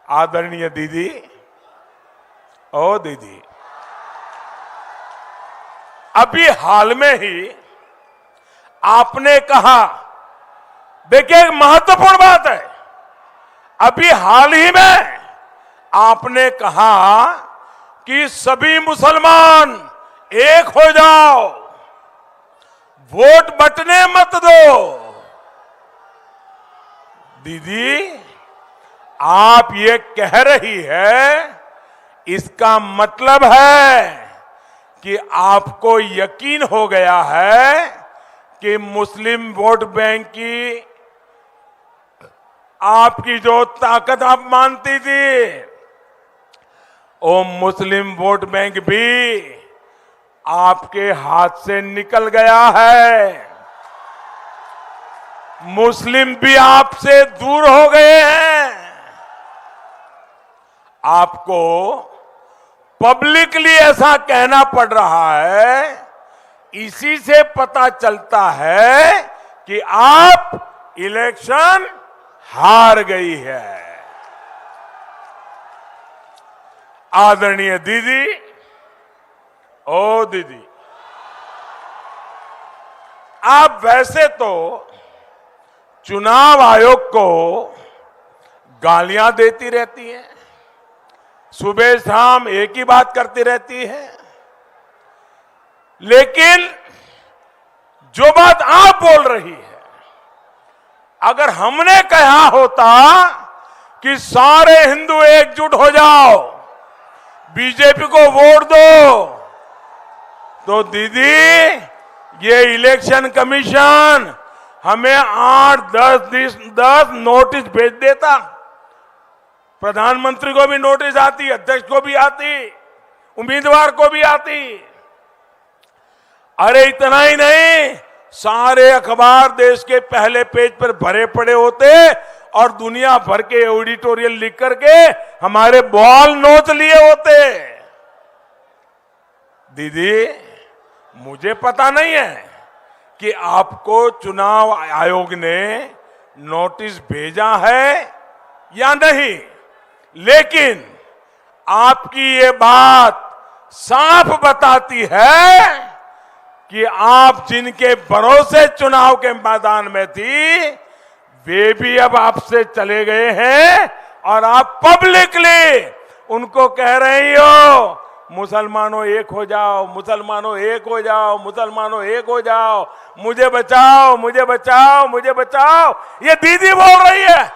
आदरणीय दीदी, ओ दीदी, अभी हाल में ही आपने कहा, देखिए एक महत्वपूर्ण बात है, अभी हाल ही में आपने कहा कि सभी मुसलमान एक हो जाओ, वोट बंटने मत दो। दीदी, आप ये कह रही है, इसका मतलब है कि आपको यकीन हो गया है कि मुस्लिम वोट बैंक की आपकी जो ताकत आप मानती थी, वो मुस्लिम वोट बैंक भी आपके हाथ से निकल गया है। मुस्लिम भी आपसे दूर हो गए हैं। आपको पब्लिकली ऐसा कहना पड़ रहा है, इसी से पता चलता है कि आप इलेक्शन हार गई है। आदरणीय दीदी, ओ दीदी, आप वैसे तो चुनाव आयोग को गालियां देती रहती हैं, सुबह शाम एक ही बात करती रहती है, लेकिन जो बात आप बोल रही है, अगर हमने कहा होता कि सारे हिंदू एकजुट हो जाओ, बीजेपी को वोट दो, तो दीदी ये इलेक्शन कमीशन हमें 8-10 नोटिस भेज देता। प्रधानमंत्री को भी नोटिस आती, अध्यक्ष को भी आती, उम्मीदवार को भी आती। अरे इतना ही नहीं, सारे अखबार देश के पहले पेज पर भरे पड़े होते और दुनिया भर के एडिटोरियल लिख करके हमारे बॉल नोच लिए होते। दीदी, मुझे पता नहीं है कि आपको चुनाव आयोग ने नोटिस भेजा है या नहीं, लेकिन आपकी ये बात साफ बताती है कि आप जिनके भरोसे चुनाव के मैदान में थी, वे भी अब आपसे चले गए हैं और आप पब्लिकली उनको कह रही हो, मुसलमानों एक हो जाओ, मुसलमानों एक हो जाओ, मुसलमानों एक हो जाओ, मुझे बचाओ, मुझे बचाओ, मुझे बचाओ। ये दीदी बोल रही है।